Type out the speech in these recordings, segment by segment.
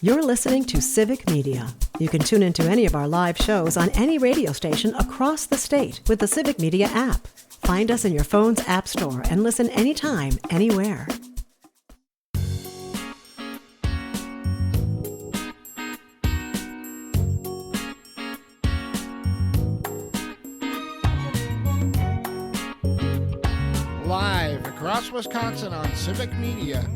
You're listening to Civic Media. You can tune into any of our live shows on any radio station across the state with the Civic Media app. Find us in your phone's app store and listen anytime, anywhere. Live across Wisconsin on Civic Media,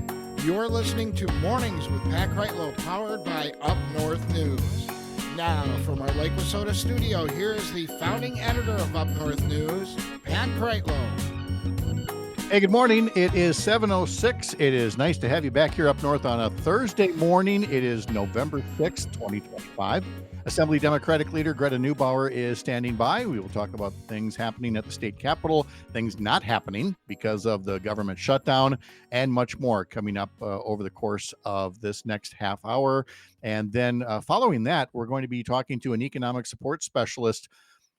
you're listening to Mornings with Pat Kreitlow, powered by Up North News. Now, from our Lake Wissota studio, here is the founding editor of Up North News, Pat Kreitlow. Hey, good morning. It is 7:06. It is nice to have you back here up north on a Thursday morning. It is November 6th, 2025. Assembly Democratic Leader Greta Neubauer is standing by. We will talk about things happening at the state capitol, things not happening because of the government shutdown, and much more coming up over the course of this next half hour. And then following that, we're going to be talking to an economic support specialist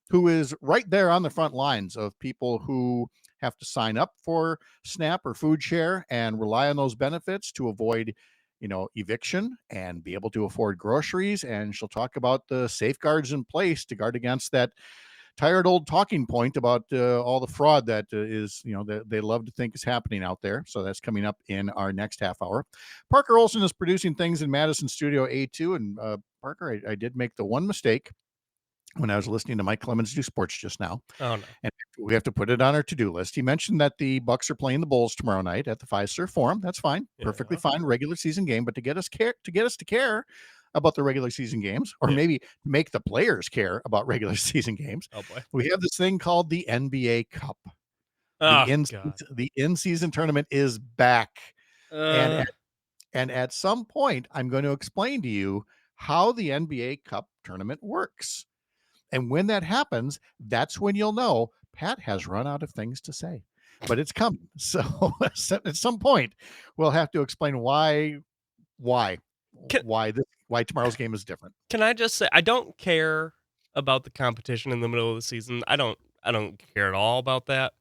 who is right there on the front lines of people who have to sign up for SNAP or food share and rely on those benefits to avoid eviction and be able to afford groceries. And she'll talk about the safeguards in place to guard against that tired old talking point about all the fraud that that they love to think is happening out there. So that's coming up in our next half hour. Parker Olson is producing things in Madison Studio A2. And Parker, I did make the one mistake when I was listening to Mike Clemens do sports just now. Oh, no. And we have to put it on our to-do list. He mentioned that the Bucks are playing the Bulls tomorrow night at the Fiserv Forum. That's fine. Yeah. Perfectly fine. Regular season game. But to get us to care about the regular season games, or maybe make the players care about regular season games, Oh boy, we have this thing called the NBA Cup. Oh, The in-season tournament is back. And at some point, I'm going to explain to you how the NBA Cup tournament works. And when that happens, that's when you'll know Pat has run out of things to say. But it's coming. So at some point, we'll have to explain why tomorrow's game is different. Can I just say, I don't care about the competition in the middle of the season. I don't care at all about that.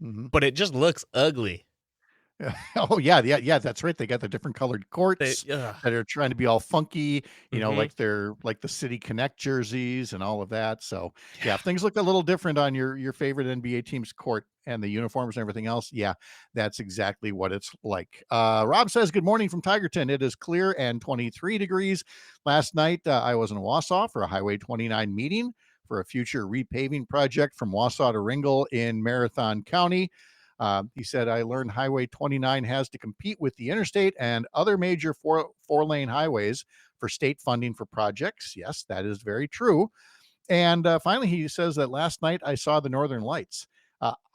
Mm-hmm. But it just looks ugly. Oh yeah, that's right. They got the different colored courts that are trying to be all funky, like they're like the City Connect jerseys and all of that. So yeah, if things look a little different on your favorite NBA team's court and the uniforms and everything else, yeah, that's exactly what it's like. Rob says, good morning from Tigerton. It is clear and 23 degrees. Last night, I was in Wausau for a Highway 29 meeting for a future repaving project from Wausau to Ringgold in Marathon County. He said, I learned Highway 29 has to compete with the interstate and other major four-lane highways for state funding for projects. Yes, that is very true. And finally, he says that last night I saw the Northern Lights.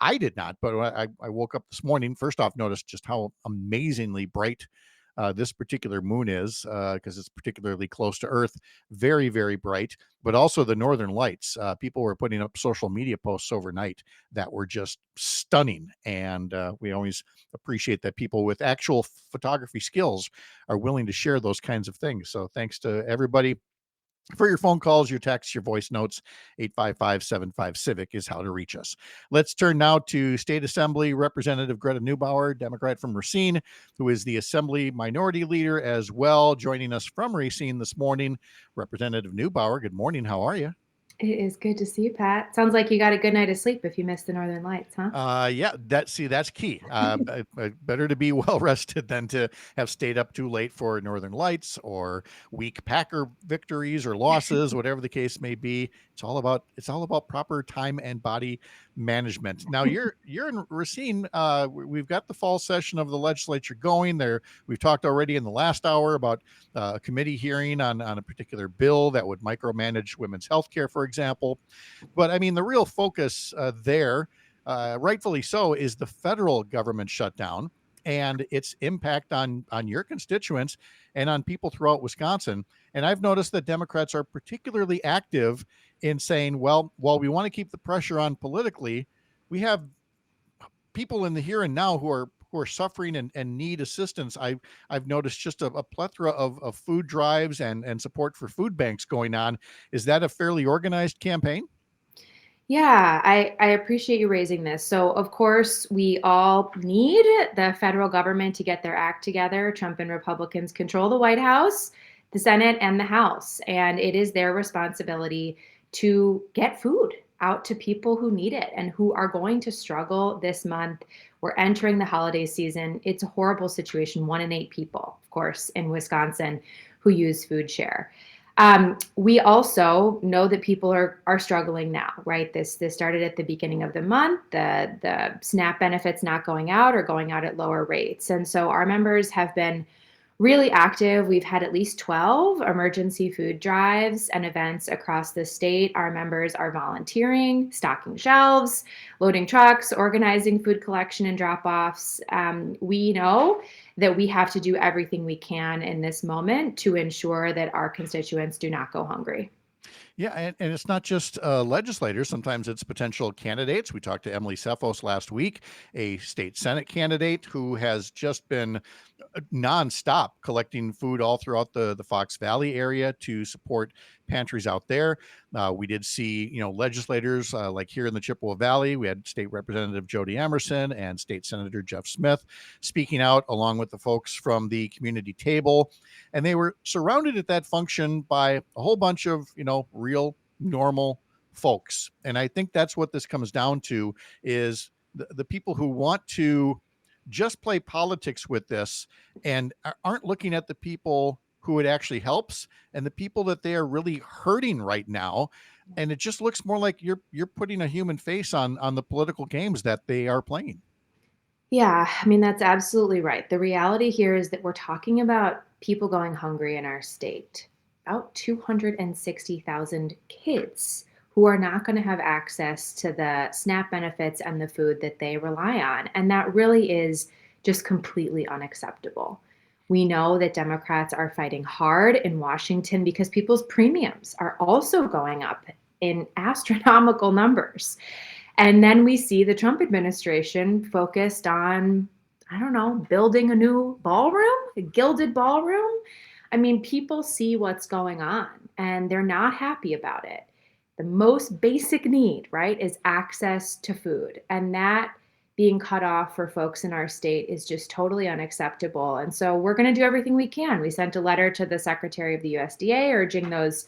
I did not, but I woke up this morning, first off, noticed just how amazingly bright this particular moon is, because it's particularly close to Earth. Very, very bright, but also the Northern Lights. People were putting up social media posts overnight that were just stunning. And we always appreciate that people with actual photography skills are willing to share those kinds of things. So thanks to everybody for your phone calls, your texts, your voice notes. 855-75-CIVIC is how to reach us. Let's turn now to State Assembly Representative Greta Neubauer, Democrat from Racine, who is the Assembly Minority Leader as well. Joining us from Racine this morning, Representative Neubauer. Good morning. How are you? It is good to see you, Pat. Sounds like you got a good night of sleep if you missed the Northern Lights, huh? Yeah, that's key. Better to be well rested than to have stayed up too late for Northern Lights or weak Packer victories or losses, whatever the case may be. It's all about proper time and body management. Now you're in Racine. We've got the fall session of the legislature going there. We've talked already in the last hour about a committee hearing on a particular bill that would micromanage women's health care, for example. But I mean, the real focus there, rightfully so, is the federal government shutdown and its impact on your constituents and on people throughout Wisconsin. And I've noticed that Democrats are particularly active in saying, well, while we want to keep the pressure on politically, we have people in the here and now who are suffering and need assistance. I've noticed just a plethora of food drives and support for food banks going on. Is that a fairly organized campaign? Yeah, I appreciate you raising this. So, of course, we all need the federal government to get their act together. Trump and Republicans control the White House. the Senate and the House, and it is their responsibility to get food out to people who need it and who are going to struggle this month. We're entering the holiday season. It's a horrible situation. 1 in 8 people, of course, in Wisconsin who use food share. We also know that people are struggling now, right? This started at the beginning of the month. The SNAP benefits not going out or going out at lower rates. And so our members have been really active. We've had at least 12 emergency food drives and events across the state. Our members are volunteering, stocking shelves, loading trucks, organizing food collection and drop-offs. We know that we have to do everything we can in this moment to ensure that our constituents do not go hungry. Yeah, and it's not just legislators. Sometimes it's potential candidates. We talked to Emily Cephos last week, a state Senate candidate who has just been nonstop collecting food all throughout the Fox Valley area to support pantries out there. We did see, legislators like here in the Chippewa Valley. We had State Representative Jody Emerson and State Senator Jeff Smith speaking out along with the folks from the community table. And they were surrounded at that function by a whole bunch of, real normal folks. And I think that's what this comes down to is the people who want to just play politics with this and aren't looking at the people who it actually helps and the people that they are really hurting right now. And it just looks more like you're putting a human face on the political games that they are playing. Yeah, I mean, that's absolutely right. The reality here is that we're talking about people going hungry in our state. About 260,000 kids who are not going to have access to the SNAP benefits and the food that they rely on. And that really is just completely unacceptable. We know that Democrats are fighting hard in Washington because people's premiums are also going up in astronomical numbers. And then we see the Trump administration focused on, I don't know, building a new ballroom, a gilded ballroom. I mean, people see what's going on and they're not happy about it. The most basic need, right, is access to food. And that being cut off for folks in our state is just totally unacceptable. And so we're going to do everything we can. We sent a letter to the Secretary of the USDA urging those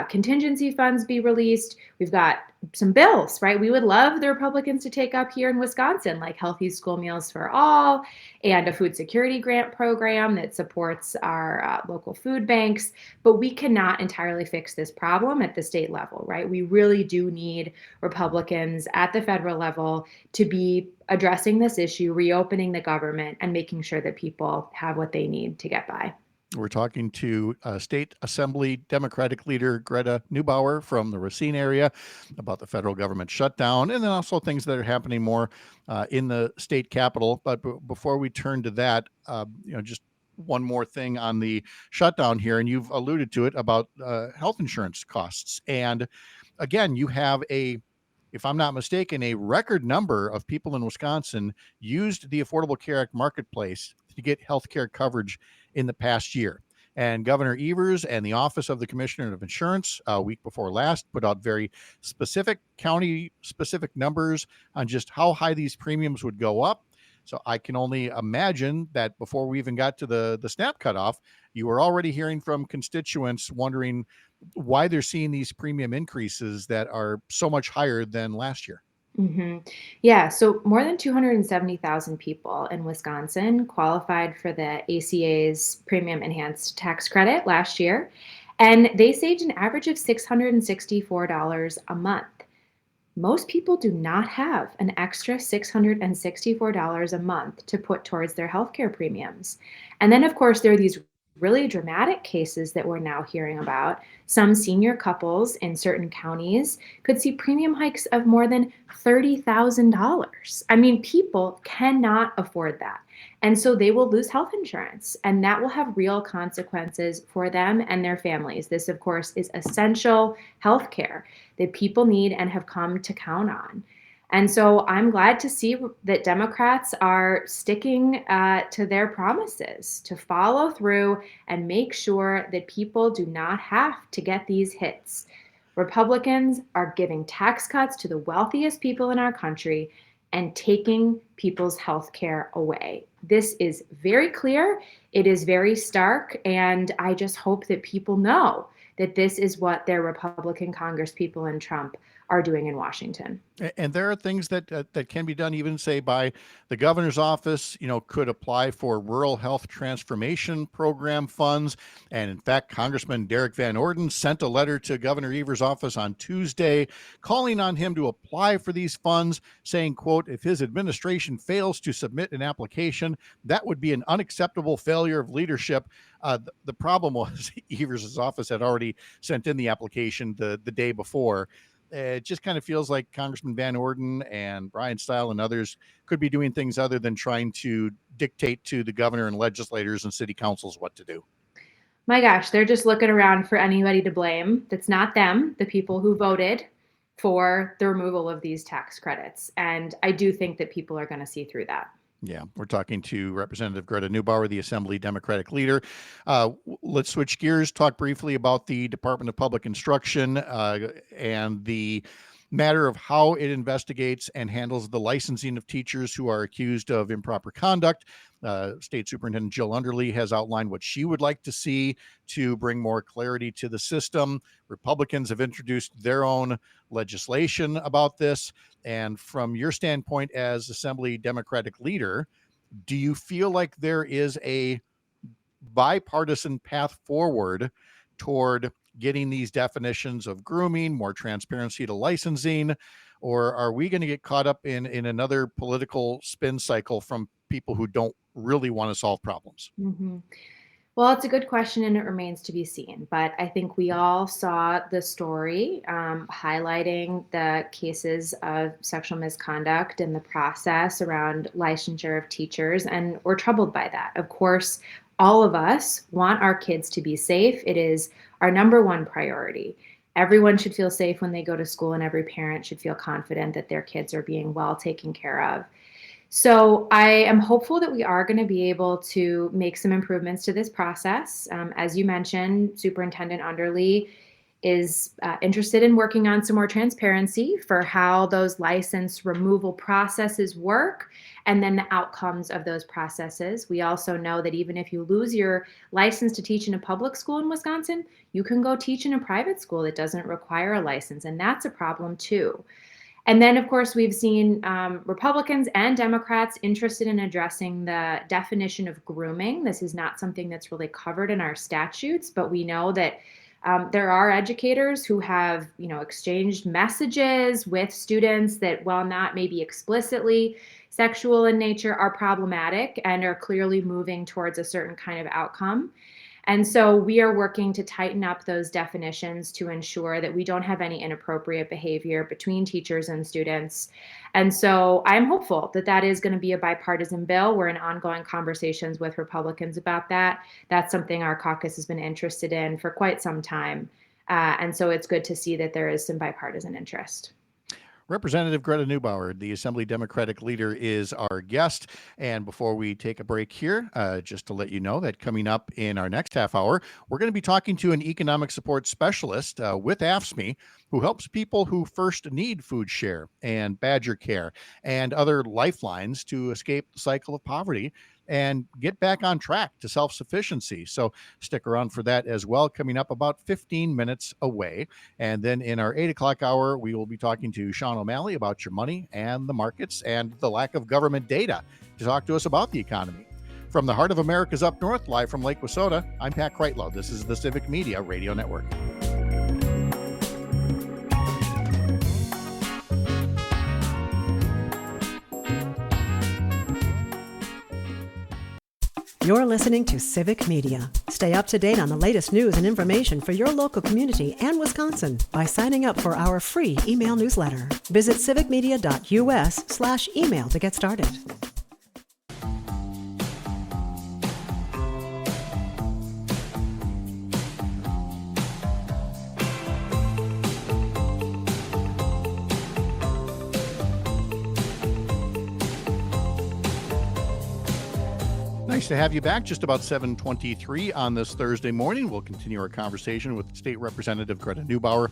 contingency funds be released. We've got some bills, right? We would love the Republicans to take up here in Wisconsin, like Healthy School Meals for All and a food security grant program that supports our local food banks. But we cannot entirely fix this problem at the state level, right? We really do need Republicans at the federal level to be addressing this issue, reopening the government, and making sure that people have what they need to get by. We're talking to State Assembly Democratic leader Greta Neubauer from the Racine area about the federal government shutdown and then also things that are happening more in the state capitol. But before we turn to that, just one more thing on the shutdown here, and you've alluded to it about health insurance costs. And again, you have if I'm not mistaken, a record number of people in Wisconsin used the Affordable Care Act marketplace to get health care coverage in the past year. And Governor Evers and the Office of the Commissioner of Insurance a week before last put out very specific county specific numbers on just how high these premiums would go up. So I can only imagine that before we even got to the SNAP cutoff, you were already hearing from constituents wondering why they're seeing these premium increases that are so much higher than last year. Mm-hmm. Yeah, so more than 270,000 people in Wisconsin qualified for the ACA's Premium Enhanced Tax Credit last year, and they saved an average of $664 a month. Most people do not have an extra $664 a month to put towards their healthcare premiums. And then, of course, there are these really dramatic cases that we're now hearing about. Some senior couples in certain counties could see premium hikes of more than $30,000. I mean, people cannot afford that. And so they will lose health insurance, and that will have real consequences for them and their families. This, of course, is essential health care that people need and have come to count on. And so I'm glad to see that Democrats are sticking to their promises to follow through and make sure that people do not have to get these hits. Republicans are giving tax cuts to the wealthiest people in our country and taking people's health care away. This is very clear. It is very stark, and I just hope that people know that this is what their Republican congresspeople and Trump are doing in Washington. And there are things that that can be done, even say by the governor's office. Could apply for rural health transformation program funds. And in fact, Congressman Derek Van Orden sent a letter to Governor Evers' office on Tuesday, calling on him to apply for these funds, saying, quote, if his administration fails to submit an application, that would be an unacceptable failure of leadership. The problem was Evers' office had already sent in the application the day before. It just kind of feels like Congressman Van Orden and Brian Stile and others could be doing things other than trying to dictate to the governor and legislators and city councils what to do. My gosh, they're just looking around for anybody to blame. That's not them, the people who voted for the removal of these tax credits. And I do think that people are going to see through that. Yeah, we're talking to Representative Greta Neubauer, the Assembly Democratic leader. Let's switch gears, talk briefly about the Department of Public Instruction and the matter of how it investigates and handles the licensing of teachers who are accused of improper conduct. State Superintendent Jill Underly has outlined what she would like to see to bring more clarity to the system. Republicans have introduced their own legislation about this. And from your standpoint as Assembly Democratic leader, do you feel like there is a bipartisan path forward toward getting these definitions of grooming, more transparency to licensing, or are we going to get caught up in another political spin cycle from people who don't really want to solve problems? Mm-hmm. Well, it's a good question and it remains to be seen. But I think we all saw the story highlighting the cases of sexual misconduct and the process around licensure of teachers, and we're troubled by that. Of course, all of us want our kids to be safe. It is our number one priority. Everyone should feel safe when they go to school, and every parent should feel confident that their kids are being well taken care of. So I am hopeful that we are going to be able to make some improvements to this process. As you mentioned, Superintendent Underly is interested in working on some more transparency for how those license removal processes work and then the outcomes of those processes. We also know that even if you lose your license to teach in a public school in Wisconsin, you can go teach in a private school that doesn't require a license, and that's a problem too. And then, of course, we've seen Republicans and Democrats interested in addressing the definition of grooming. This is not something that's really covered in our statutes, but we know that there are educators who have, exchanged messages with students that, while not maybe explicitly sexual in nature, are problematic and are clearly moving towards a certain kind of outcome. And so we are working to tighten up those definitions to ensure that we don't have any inappropriate behavior between teachers and students. And so I'm hopeful that that is going to be a bipartisan bill. We're in ongoing conversations with Republicans about that. That's something our caucus has been interested in for quite some time. And so it's good to see that there is some bipartisan interest. Representative Greta Neubauer, the Assembly Democratic leader, is our guest. And before we take a break here, just to let you know that coming up in our next half hour, we're going to be talking to an economic support specialist with AFSCME who helps people who first need food share and Badger Care and other lifelines to escape the cycle of poverty and get back on track to self-sufficiency. So stick around for that as well, coming up about 15 minutes away. And then in our 8 o'clock hour, we will be talking to Sean O'Malley about your money and the markets and the lack of government data to talk to us about the economy. From the heart of America's up north, live from Lake Wissota, I'm Pat Kreitlow. This is the Civic Media Radio Network. You're listening to Civic Media. Stay up to date on the latest news and information for your local community and Wisconsin by signing up for our free email newsletter. Visit civicmedia.us/email to get started. Nice to have you back. Just about 7:23 on this Thursday morning. We'll continue our conversation with State Representative Greta Neubauer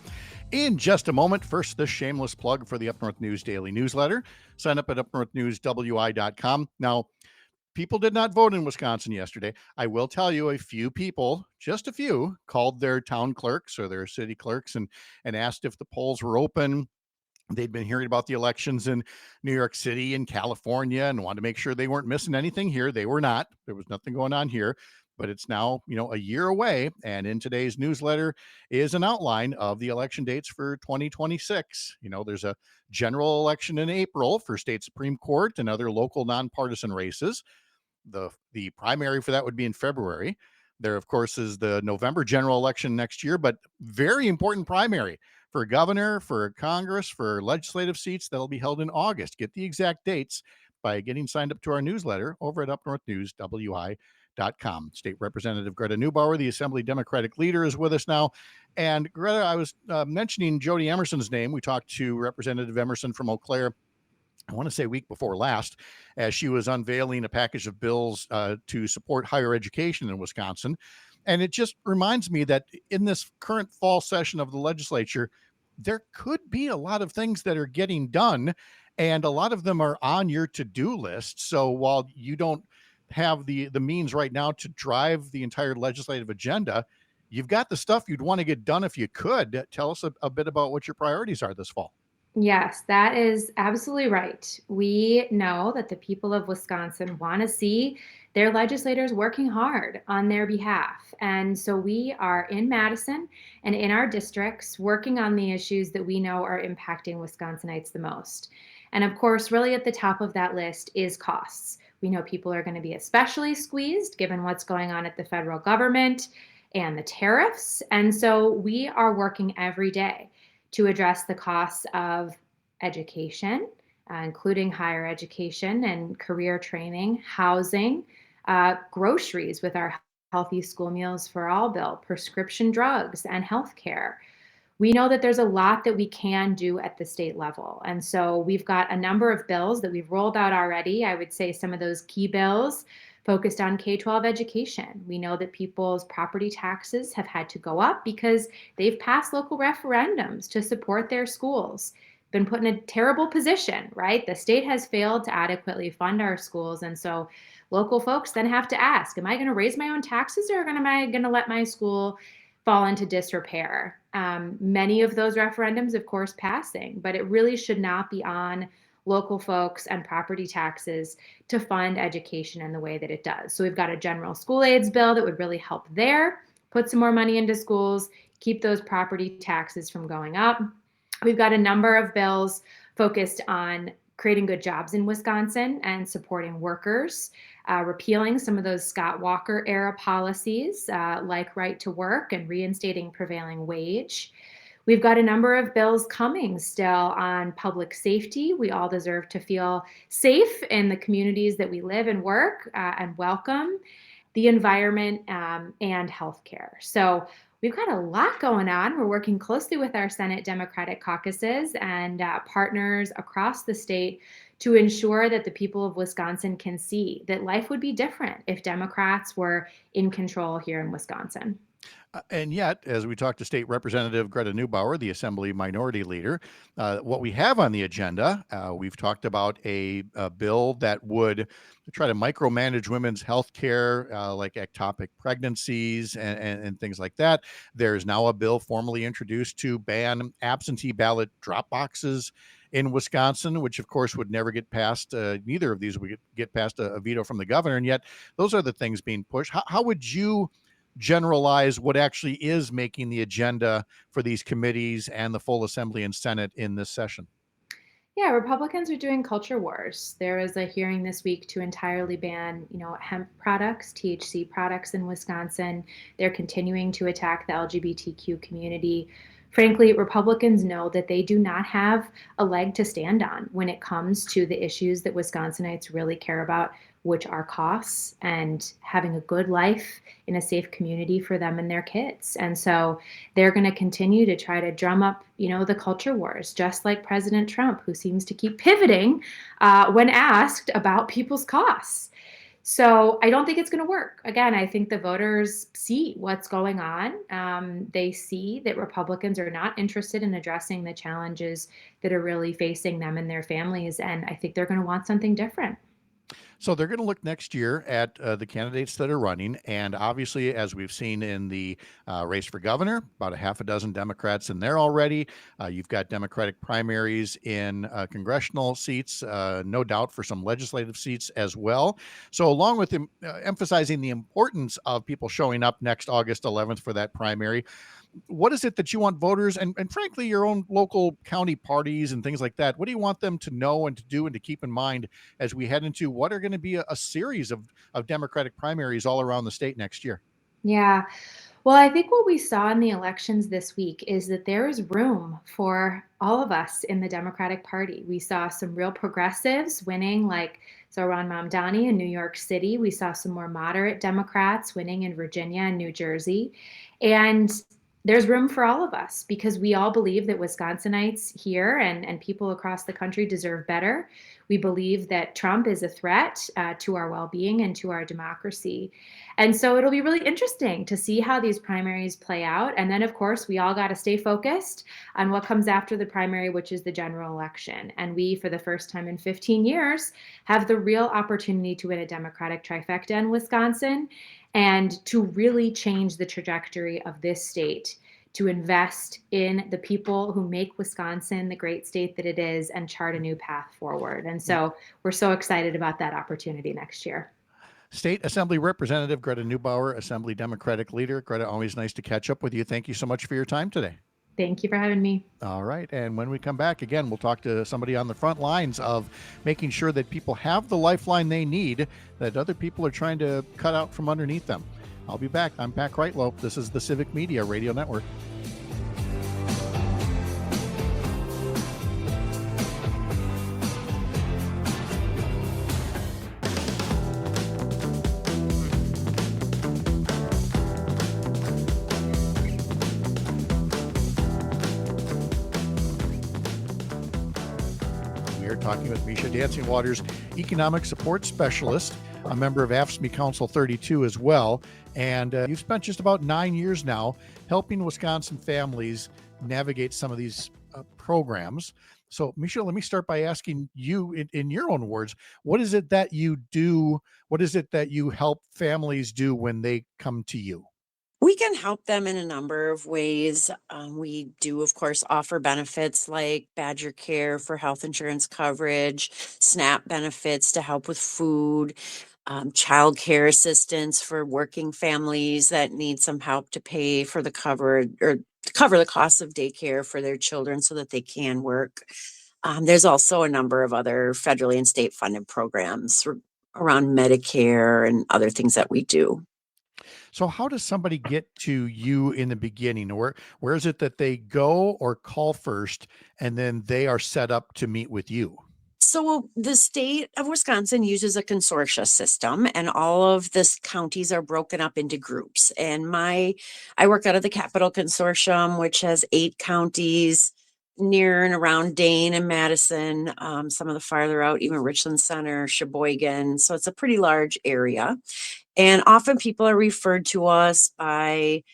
in just a moment. First, this shameless plug for the Up North News Daily Newsletter. Sign up at upnorthnewswi.com. Now, people did not vote in Wisconsin yesterday. I will tell you, a few people, just a few, called their town clerks or their city clerks and asked if the polls were open. They'd been hearing about the elections in New York City and California and wanted to make sure they weren't missing anything here. They were not. There was nothing going on here, but it's now, a year away. And in today's newsletter is an outline of the election dates for 2026. There's a general election in April for state Supreme Court and other local nonpartisan races. The primary for that would be in February. There, of course, is the November general election next year, but very important primary for governor, for Congress, for legislative seats that'll be held in August. Get the exact dates by getting signed up to our newsletter over at upnorthnewswi.com. State Representative Greta Neubauer, the Assembly Democratic leader, is with us now. And Greta, I was mentioning Jody Emerson's name. We talked to Representative Emerson from Eau Claire, I want to say week before last, as she was unveiling a package of bills to support higher education in Wisconsin. And it just reminds me that in this current fall session of the legislature, there could be a lot of things that are getting done, and a lot of them are on your to-do list. So while you don't have the means right now to drive the entire legislative agenda, you've got the stuff you'd want to get done if you could. Tell us a bit about what your priorities are this fall. Yes, that is absolutely right. We know that the people of Wisconsin want to see their legislators working hard on their behalf. And so we are in Madison and in our districts working on the issues that we know are impacting Wisconsinites the most. And of course, really at the top of that list is costs. We know people are going to be especially squeezed given what's going on at the federal government and the tariffs. And so we are working every day to address the costs of education, including higher education and career training, housing, groceries with our Healthy School Meals for All bill, prescription drugs, and healthcare. We know that there's a lot that we can do at the state level. And so we've got a number of bills that we've rolled out already. I would say some of those key bills focused on K-12 education. We know that people's property taxes have had to go up because they've passed local referendums to support their schools. Been put in a terrible position, right? The state has failed to adequately fund our schools. And so local folks then have to ask, am I going to raise my own taxes or am I going to let my school fall into disrepair? Many of those referendums, of course, passing, but it really should not be on local folks and property taxes to fund education in the way that it does. So we've got a general school aids bill that would really help there, put some more money into schools, keep those property taxes from going up. We've got a number of bills focused on creating good jobs in Wisconsin and supporting workers, repealing some of those Scott Walker era policies like right to work and reinstating prevailing wage. We've got a number of bills coming still on public safety. We all deserve to feel safe in the communities that we live and work and welcome, the environment, and healthcare. So we've got a lot going on. We're working closely with our Senate Democratic caucuses and partners across the state to ensure that the people of Wisconsin can see that life would be different if Democrats were in control here in Wisconsin. And yet, as we talked to State Representative Greta Neubauer, the Assembly Minority Leader, what we have on the agenda, we've talked about a bill that would try to micromanage women's health care, like ectopic pregnancies and things like that. There's now a bill formally introduced to ban absentee ballot drop boxes in Wisconsin, which of course would never get past, neither of these would get past a veto from the governor. And yet those are the things being pushed. How would you generalize what actually is making the agenda for these committees and the full Assembly and Senate in this session? Yeah, Republicans are doing culture wars. There was a hearing this week to entirely ban, hemp products, THC products in Wisconsin. They're continuing to attack the LGBTQ community. Frankly, Republicans know that they do not have a leg to stand on when it comes to the issues that Wisconsinites really care about, which are costs and having a good life in a safe community for them and their kids. And so they're going to continue to try to drum up, the culture wars, just like President Trump, who seems to keep pivoting when asked about people's costs. So I don't think it's going to work. Again, I think the voters see what's going on. They see that Republicans are not interested in addressing the challenges that are really facing them and their families. And I think they're going to want something different. So they're going to look next year at the candidates that are running. And obviously, as we've seen in the race for governor, about a half a dozen Democrats in there already. You've got Democratic primaries in congressional seats, no doubt for some legislative seats as well. So along with emphasizing the importance of people showing up next August 11th for that primary, what is it that you want voters and frankly your own local county parties and things like that, what do you want them to know and to do and to keep in mind as we head into what are going to be a series of Democratic primaries all around the state next year? Yeah. Well, I think what we saw in the elections this week is that there is room for all of us in the Democratic Party. We saw some real progressives winning, like Zohran Mamdani in New York City. We saw some more moderate Democrats winning in Virginia and New Jersey. And there's room for all of us because we all believe that Wisconsinites here and people across the country deserve better. We believe that Trump is a threat to our well-being and to our democracy. And so it'll be really interesting to see how these primaries play out. And then, of course, we all got to stay focused on what comes after the primary, which is the general election. And we, for the first time in 15 years, have the real opportunity to win a Democratic trifecta in Wisconsin and to really change the trajectory of this state, to invest in the people who make Wisconsin the great state that it is and chart a new path forward. And so we're so excited about that opportunity next year. State Assembly Representative Greta Neubauer, Assembly Democratic Leader. Greta, always nice to catch up with you. Thank you so much for your time today. Thank you for having me. All right. And when we come back, again, we'll talk to somebody on the front lines of making sure that people have the lifeline they need that other people are trying to cut out from underneath them. I'll be back. I'm Pat Kreitlow. This is the Civic Media Radio Network. Talking with Misha Dancing Waters, Economic Support Specialist, a member of AFSCME Council 32 as well. And you've spent just about 9 years now helping Wisconsin families navigate some of these programs. So, Misha, let me start by asking you in your own words, what is it that you do? What is it that you help families do when they come to you? We can help them in a number of ways. We do, of course, offer benefits like Badger Care for health insurance coverage, SNAP benefits to help with food, child care assistance for working families that need some help to pay for the cover or to cover the cost of daycare for their children so that they can work. There's also a number of other federally and state funded programs around Medicare and other things that we do. So how does somebody get to you in the beginning? Where is it that they go or call first, and then they are set up to meet with you? So the state of Wisconsin uses a consortia system, and all of the counties are broken up into groups. And I work out of the Capital Consortium, which has 8 counties near and around Dane and Madison, some of the farther out, even Richland Center, Sheboygan. So it's a pretty large area. And often people are referred to us by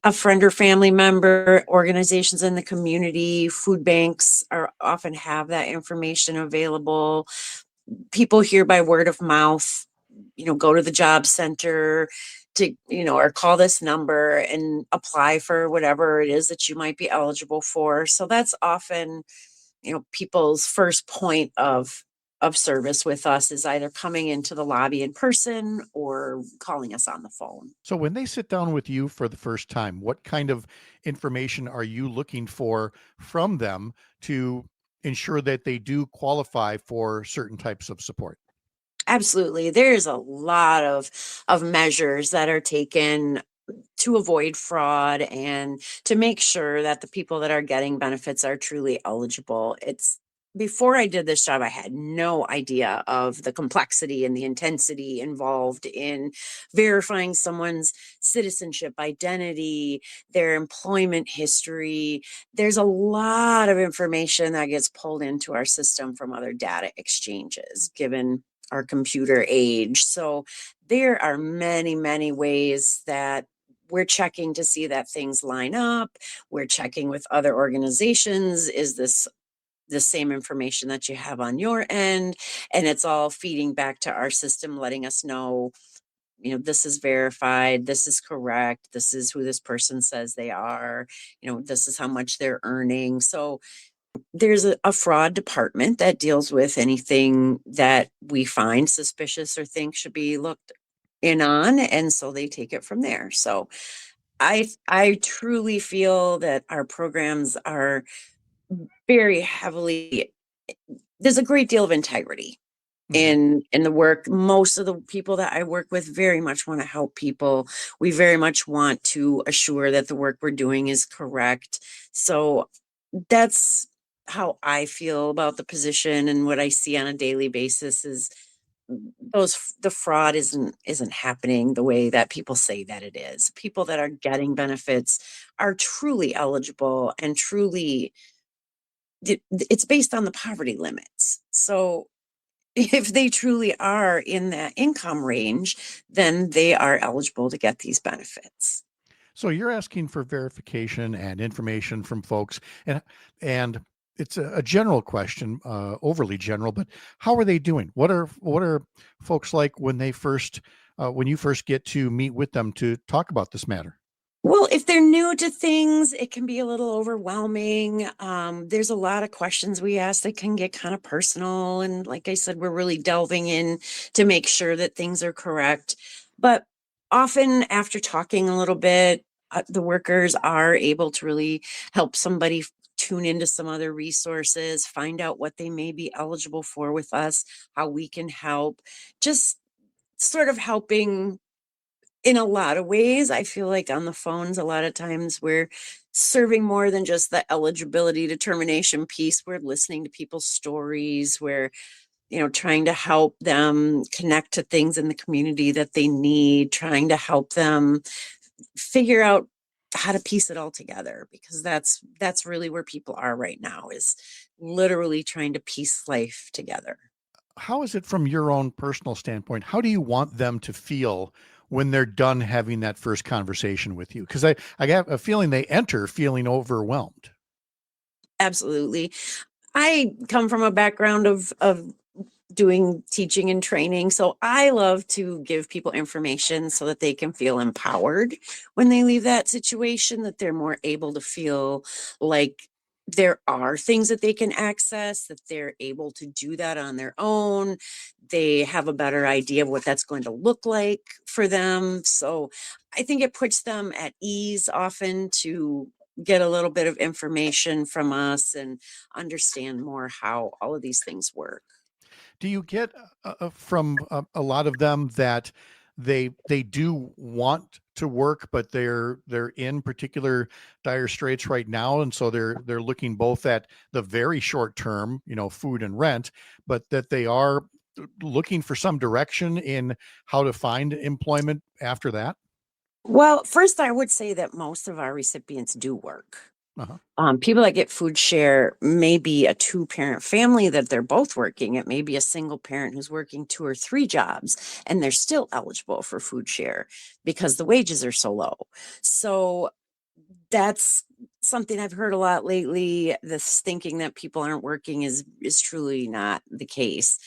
a friend or family member, organizations in the community, food banks are often have that information available. People hear by word of mouth, go to the job center to, or call this number and apply for whatever it is that you might be eligible for. So that's often, people's first point of service with us is either coming into the lobby in person or calling us on the phone. So when they sit down with you for the first time, what kind of information are you looking for from them to ensure that they do qualify for certain types of support? Absolutely. There's a lot of measures that are taken to avoid fraud and to make sure that the people that are getting benefits are truly eligible. Before I did this job, I had no idea of the complexity and the intensity involved in verifying someone's citizenship, identity, their employment history. There's a lot of information that gets pulled into our system from other data exchanges, given our computer age. So there are many, many ways that we're checking to see that things line up. We're checking with other organizations. Is this the same information that you have on your end, and it's all feeding back to our system, letting us know, this is verified, this is correct, this is who this person says they are, this is how much they're earning. So there's a fraud department that deals with anything that we find suspicious or think should be looked in on, and so they take it from there. So I truly feel that our programs are very heavily, there's a great deal of integrity in the work. Most of the people that I work with very much want to help people. We very much want to assure that the work we're doing is correct. So that's how I feel about the position, and what I see on a daily basis is the fraud isn't happening the way that people say that it is. People that are getting benefits are truly eligible, and truly it's based on the poverty limits. So if they truly are in that income range, then they are eligible to get these benefits. So you're asking for verification and information from folks, and it's a general question, overly general, but how are they doing? What are folks like when when you first get to meet with them to talk about this matter? Well, if they're new to things, it can be a little overwhelming. There's a lot of questions we ask that can get kind of personal. And like I said, we're really delving in to make sure that things are correct. But often, after talking a little bit, the workers are able to really help somebody tune into some other resources, find out what they may be eligible for with us, how we can help, just sort of helping in a lot of ways. I feel like on the phones, a lot of times we're serving more than just the eligibility determination piece. We're listening to people's stories. We're, trying to help them connect to things in the community that they need, trying to help them figure out how to piece it all together, because that's really where people are right now, is literally trying to piece life together. How is it from your own personal standpoint? How do you want them to feel when they're done having that first conversation with you? Because I have a feeling they enter feeling overwhelmed. Absolutely. I come from a background of doing teaching and training. So I love to give people information so that they can feel empowered when they leave that situation, that they're more able to feel like there are things that they can access, that they're able to do that on their own. They have a better idea of what that's going to look like for them. So I think it puts them at ease often to get a little bit of information from us and understand more how all of these things work. Do you get from a lot of them that they do want to work, but they're in particular dire straits right now, and so they're looking both at the very short term, food and rent, but that they are looking for some direction in how to find employment after that? Well, first, I would say that most of our recipients do work. Uh-huh. People that get food share may be a two-parent family that they're both working. It may be a single parent who's working 2 or 3 jobs, and they're still eligible for food share because the wages are so low. So that's something I've heard a lot lately. This thinking that people aren't working is truly not the case.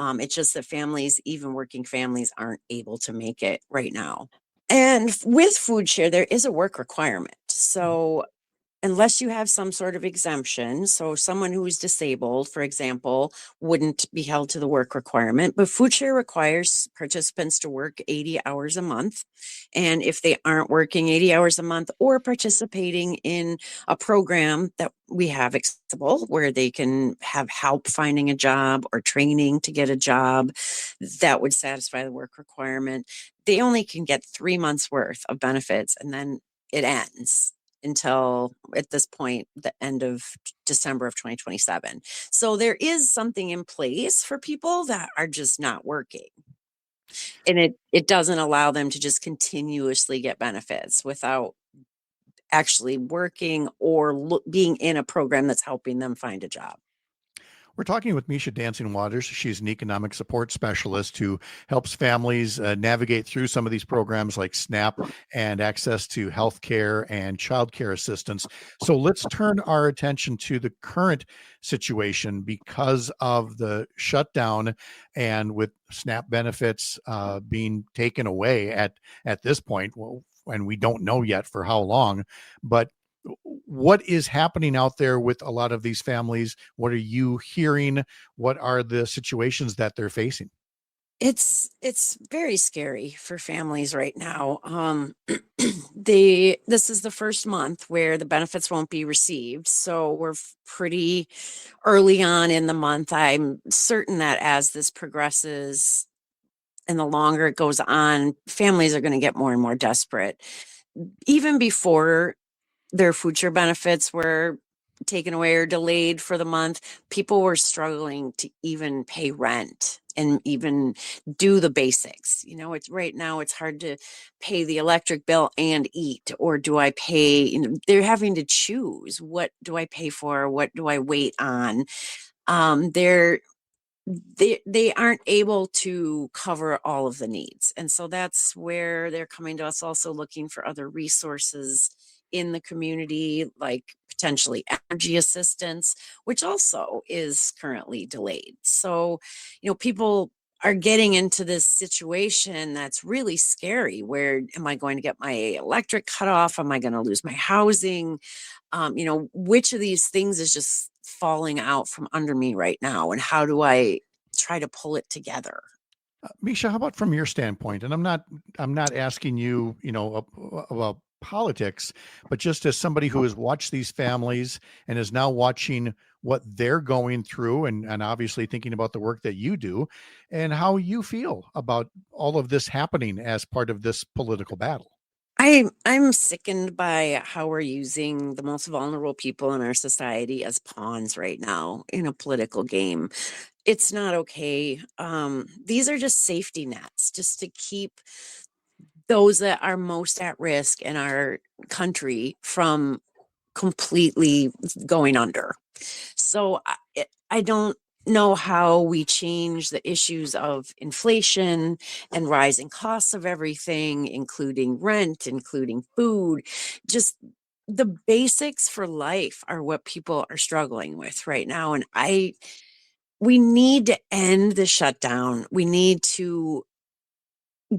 It's just that families, even working families, aren't able to make it right now. And with food share, there is a work requirement. So unless you have some sort of exemption, so someone who is disabled, for example, wouldn't be held to the work requirement, but food share requires participants to work 80 hours a month. And if they aren't working 80 hours a month or participating in a program that we have accessible where they can have help finding a job or training to get a job that would satisfy the work requirement, they only can get 3 months worth of benefits, and then it ends until, at this point, the end of December of 2027. So there is something in place for people that are just not working. And it doesn't allow them to just continuously get benefits without actually working or being in a program that's helping them find a job. We're talking with Misha Dancing Waters. She's an economic support specialist who helps families navigate through some of these programs like SNAP and access to health care and child care assistance. So let's turn our attention to the current situation because of the shutdown and with SNAP benefits being taken away at this point. Well, and we don't know yet for how long, but what is happening out there with a lot of these families? What are you hearing? What are the situations that they're facing? It's very scary for families right now. This is the first month where the benefits won't be received, so we're pretty early on in the month. I'm certain that as this progresses and the longer it goes on, families are going to get more and more desperate. Even before their food share benefits were taken away or delayed for the month, people were struggling to even pay rent and even do the basics. It's right now it's hard to pay the electric bill and eat, or do I pay, they're having to choose, what do I pay for? What do I wait on? They aren't able to cover all of the needs. And so that's where they're coming to us, also looking for other resources in the community, like potentially energy assistance, which also is currently delayed. So, people are getting into this situation that's really scary. Where am I going to get my electric cut off? Am I going to lose my housing? Which of these things is just falling out from under me right now, and how do I try to pull it together? Misha, how about from your standpoint? And I'm not asking you, about politics, but just as somebody who has watched these families and is now watching what they're going through and obviously thinking about the work that you do and how you feel about all of this happening as part of this political battle. I'm sickened by how we're using the most vulnerable people in our society as pawns right now in a political game. It's not okay. These are just safety nets, just to keep those that are most at risk in our country from completely going under. So I don't know how we change the issues of inflation and rising costs of everything, including rent, including food. Just the basics for life are what people are struggling with right now. And we need to end the shutdown. We need to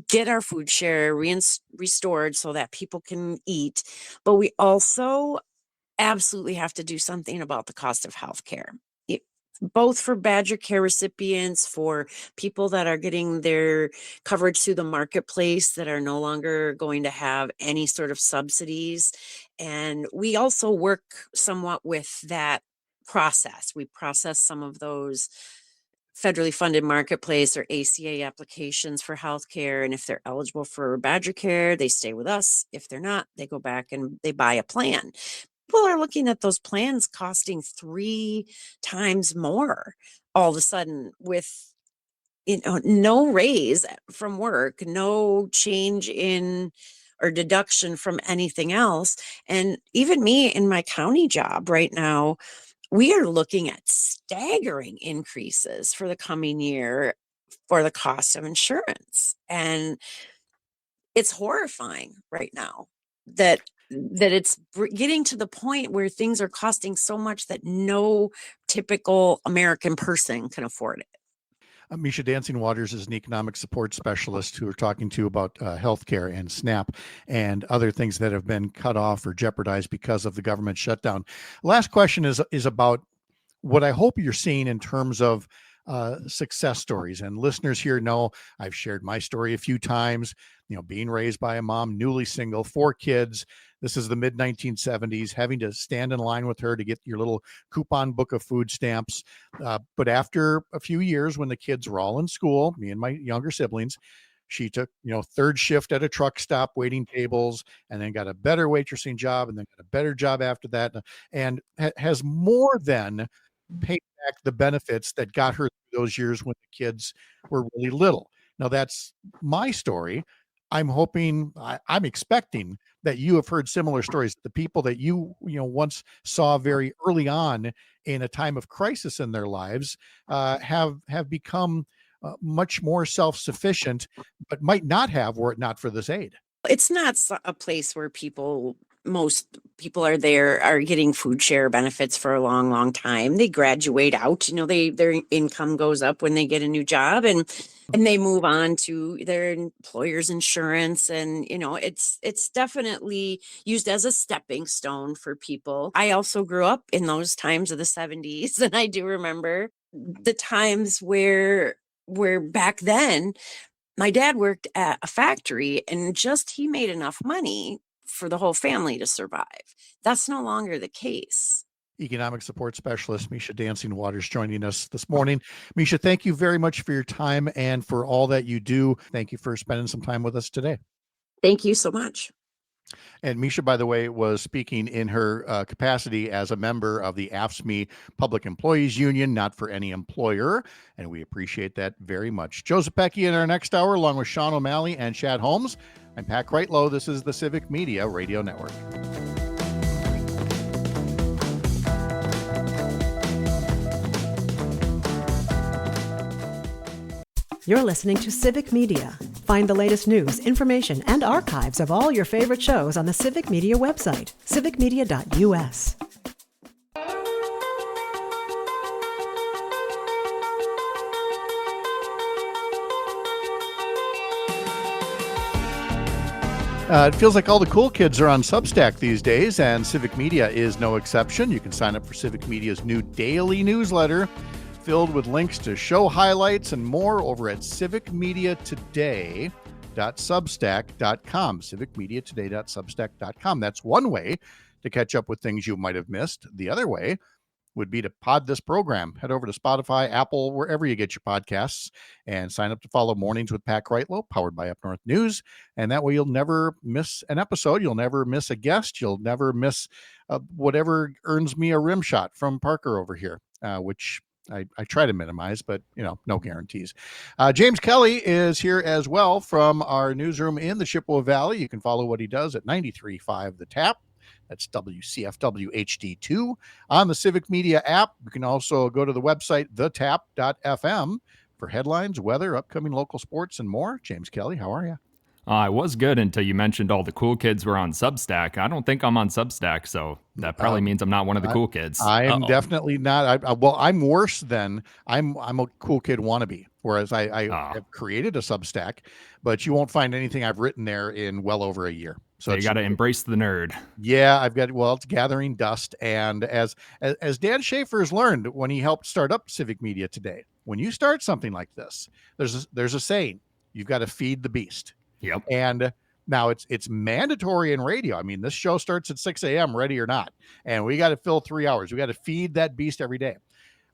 get our food share restored so that people can eat. But we also absolutely have to do something about the cost of healthcare, both for Badger Care recipients, for people that are getting their coverage through the marketplace that are no longer going to have any sort of subsidies. And we also work somewhat with that process. We process some of those federally funded marketplace or ACA applications for healthcare. And if they're eligible for Badger Care, they stay with us. If they're not, they go back and they buy a plan. People are looking at those plans costing 3 times more all of a sudden, with no raise from work, no change in or deduction from anything else. And even me in my county job right now, we are looking at staggering increases for the coming year for the cost of insurance. And it's horrifying right now that it's getting to the point where things are costing so much that no typical American person can afford it. Misha Dancing Waters is an economic support specialist who we're talking to about healthcare and SNAP and other things that have been cut off or jeopardized because of the government shutdown. Last question is about what I hope you're seeing in terms of success stories. And listeners here know I've shared my story a few times, being raised by a mom, newly single, 4 kids. This is the mid 1970s, having to stand in line with her to get your little coupon book of food stamps. But after a few years, when the kids were all in school, me and my younger siblings, she took, third shift at a truck stop, waiting tables, and then got a better waitressing job, and then got a better job after that, and has more than paid back the benefits that got her through those years when the kids were really little. Now that's my story. I'm expecting that you have heard similar stories. The people that you once saw very early on in a time of crisis in their lives have become much more self-sufficient, but might not have were it not for this aid. It's not a place where most people are getting food share benefits for a long, long time. They graduate out, their income goes up when they get a new job, and they move on to their employer's insurance. And, it's definitely used as a stepping stone for people. I also grew up in those times of the 70s. And I do remember the times where back then, my dad worked at a factory and he made enough money for the whole family to survive. That's no longer the case. Economic support specialist Misha Dancing Waters joining us this morning. Misha, thank you very much for your time and for all that you do. Thank you for spending some time with us today. Thank you so much. And Misha, by the way, was speaking in her capacity as a member of the AFSCME Public Employees Union, not for any employer, and we appreciate that very much. Joseph Pecky in our next hour, along with Sean O'Malley and Chad Holmes. I'm Pat Kreitlow. This is the Civic Media Radio Network. You're listening to Civic Media. Find the latest news, information, and archives of all your favorite shows on the Civic Media website, civicmedia.us. It feels like all the cool kids are on Substack these days, and Civic Media is no exception. You can sign up for Civic Media's new daily newsletter filled with links to show highlights and more over at civicmediatoday.substack.com. civicmediatoday.substack.com. That's one way to catch up with things you might have missed. The other way would be to pod this program. Head over to Spotify, Apple, wherever you get your podcasts, and sign up to follow Mornings with Pat Kreitlow, powered by Up North News. And that way you'll never miss an episode. You'll never miss a guest. You'll never miss whatever earns me a rim shot from Parker over here, which I try to minimize, but no guarantees. James Kelly is here as well from our newsroom in the Chippewa Valley. You can follow what he does at 93.5 The Tap. That's WCFW HD2 on the Civic Media app. You can also go to the website, thetap.fm, for headlines, weather, upcoming local sports, and more. James Kelly, how are you? I was good until you mentioned all the cool kids were on Substack. I don't think I'm on Substack, so that probably means I'm not one of the cool kids. I am definitely not. I'm worse than I'm a cool kid wannabe. Whereas I have created a Substack, but you won't find anything I've written there in well over a year. So you got to embrace the nerd. Yeah, it's gathering dust. And as Dan Schaefer has learned when he helped start up Civic Media Today, when you start something like this, there's a saying, you've got to feed the beast. Yep. And now it's mandatory in radio. I mean, this show starts at 6 a.m., ready or not. And we got to fill 3 hours. We got to feed that beast every day.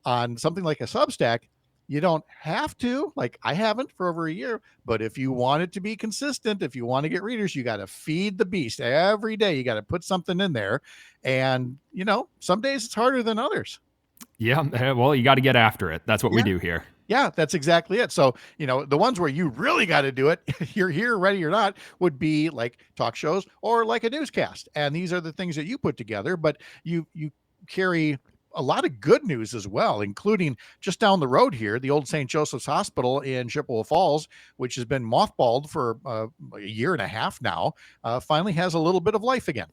On something like a Substack, you don't have to, like I haven't for over a year, but if you want it to be consistent, if you want to get readers, you got to feed the beast every day. You got to put something in there. And, some days it's harder than others. Yeah. Well, you got to get after it. That's what we do here. Yeah, that's exactly it. So, the ones where you really got to do it, you're here, ready or not, would be like talk shows or like a newscast. And these are the things that you put together, but you carry a lot of good news as well, including just down the road here, the old St. Joseph's Hospital in Chippewa Falls, which has been mothballed for a year and a half now, finally has a little bit of life again.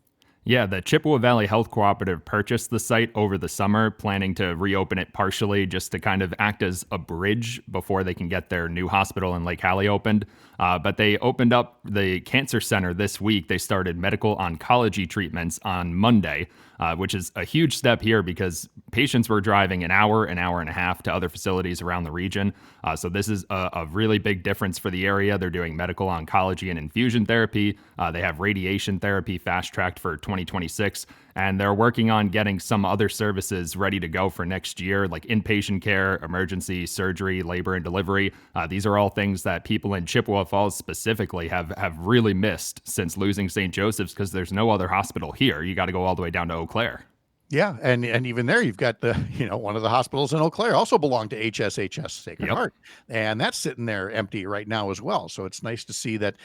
Yeah, the Chippewa Valley Health Cooperative purchased the site over the summer, planning to reopen it partially just to kind of act as a bridge before they can get their new hospital in Lake Hallie opened. But they opened up the cancer center this week. They started medical oncology treatments on Monday, which is a huge step here because patients were driving an hour and a half to other facilities around the region. So this is a really big difference for the area. They're doing medical oncology and infusion therapy. They have radiation therapy fast-tracked for 2026, and they're working on getting some other services ready to go for next year, like inpatient care, emergency surgery, labor and delivery. These are all things that people in Chippewa Falls specifically have really missed since losing St. Joseph's because there's no other hospital here. You got to go all the way down to Eau Claire. Yeah, and even there, you've got the one of the hospitals in Eau Claire also belonged to HSHS Sacred Yep. Heart, and that's sitting there empty right now as well. So it's nice to see that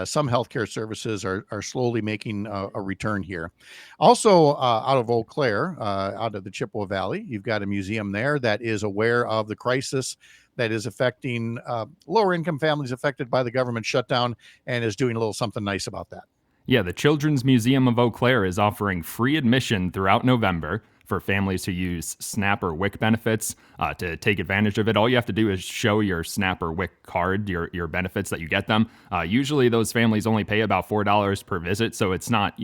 some healthcare services are slowly making a return here. Also, out of Eau Claire, out of the Chippewa Valley, you've got a museum there that is aware of the crisis that is affecting lower income families affected by the government shutdown, and is doing a little something nice about that. Yeah, the Children's Museum of Eau Claire is offering free admission throughout November for families who use SNAP or WIC benefits to take advantage of it. All you have to do is show your SNAP or WIC card, your benefits that you get them. Usually those families only pay about $4 per visit, so it's not,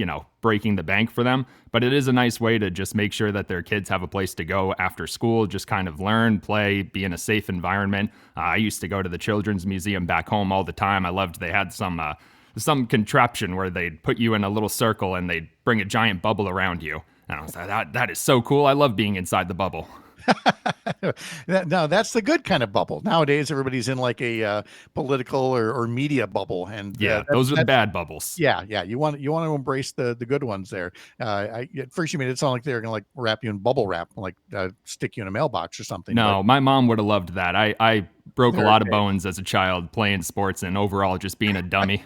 breaking the bank for them. But it is a nice way to just make sure that their kids have a place to go after school, just kind of learn, play, be in a safe environment. I used to go to the Children's Museum back home all the time. I loved they had some contraption where they'd put you in a little circle and they'd bring a giant bubble around you. And I was like, that is so cool. I love being inside the bubble. No, that's the good kind of bubble. Nowadays, everybody's in like a political or media bubble, and those are the bad bubbles. Yeah. You want to embrace the good ones there. At first, you made it sound like they're gonna like wrap you in bubble wrap, like stick you in a mailbox or something. No, my mom would have loved that. I broke a lot of bones as a child playing sports and overall just being a dummy.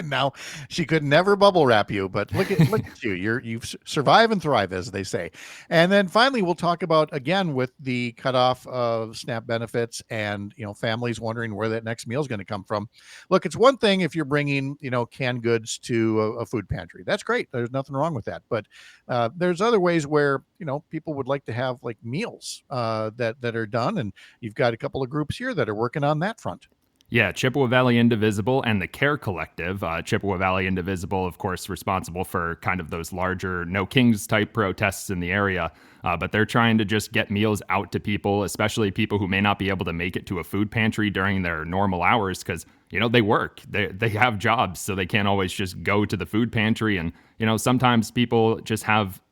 Now she could never bubble wrap you, but look at you. You survive and thrive, as they say. And then finally, we'll talk about again with the cutoff of SNAP benefits and families wondering where that next meal is going to come from. Look, it's one thing if you're bringing canned goods to a food pantry. That's great. There's nothing wrong with that. But there's other ways where people would like to have like meals that are done, and you've got a couple of groups here that are working on that front. Yeah, Chippewa Valley Indivisible and the CARE Collective. Chippewa Valley Indivisible, of course, responsible for kind of those larger No Kings type protests in the area. But they're trying to just get meals out to people, especially people who may not be able to make it to a food pantry during their normal hours because, they work. They have jobs, so they can't always just go to the food pantry. And, sometimes people just have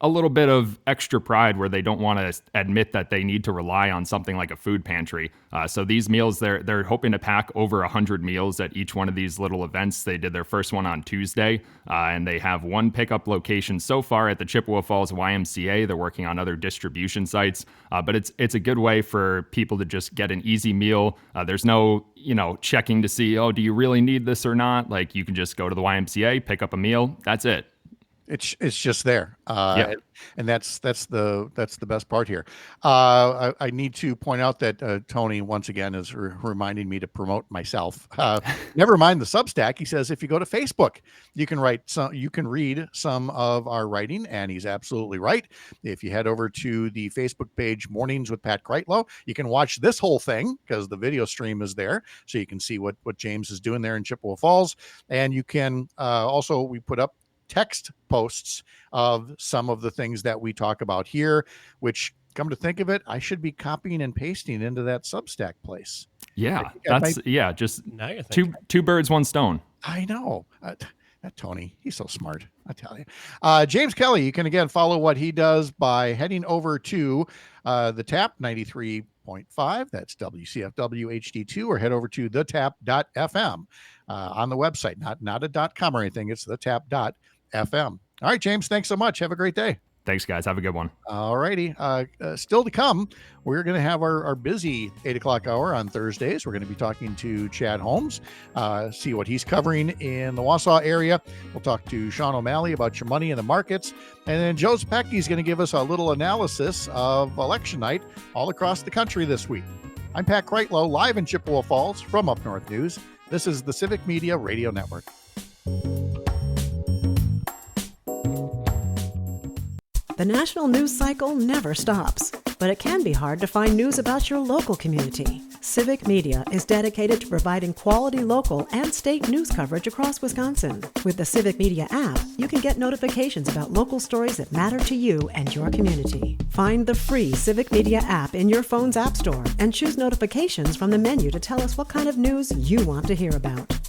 a little bit of extra pride where they don't want to admit that they need to rely on something like a food pantry. So these meals, they're hoping to pack over 100 meals at each one of these little events. They did their first one on Tuesday, and they have one pickup location so far at the Chippewa Falls YMCA. They're working on other distribution sites, but it's a good way for people to just get an easy meal. There's no, checking to see, do you really need this or not? Like you can just go to the YMCA, pick up a meal. That's it. It's just there, and that's the best part here. I need to point out that Tony once again is reminding me to promote myself. Never mind the Substack. He says if you go to Facebook, you can read some of our writing, and he's absolutely right. If you head over to the Facebook page Mornings with Pat Kreitlow, you can watch this whole thing because the video stream is there, so you can see what James is doing there in Chippewa Falls, and you can also we put up text posts of some of the things that we talk about here, which come to think of it, I should be copying and pasting into that Substack place. Yeah, just now two birds, one stone. I know. That Tony, he's so smart, I tell you. James Kelly, you can again follow what he does by heading over to the TAP 93.5. That's WCFW HD2, or head over to thetap.fm on the website. Not a .com or anything. It's thetap.fm. All right, James, thanks so much. Have a great day. Thanks, guys. Have a good one. All righty. Still to come, we're going to have our busy 8 o'clock hour on Thursdays. We're going to be talking to Chad Holmes, see what he's covering in the Wausau area. We'll talk to Sean O'Malley about your money in the markets. And then Joe Zepecki is going to give us a little analysis of election night all across the country this week. I'm Pat Kreitlow, live in Chippewa Falls from Up North News. This is the Civic Media Radio Network. The national news cycle never stops, but it can be hard to find news about your local community. Civic Media is dedicated to providing quality local and state news coverage across Wisconsin. With the Civic Media app, you can get notifications about local stories that matter to you and your community. Find the free Civic Media app in your phone's app store and choose notifications from the menu to tell us what kind of news you want to hear about.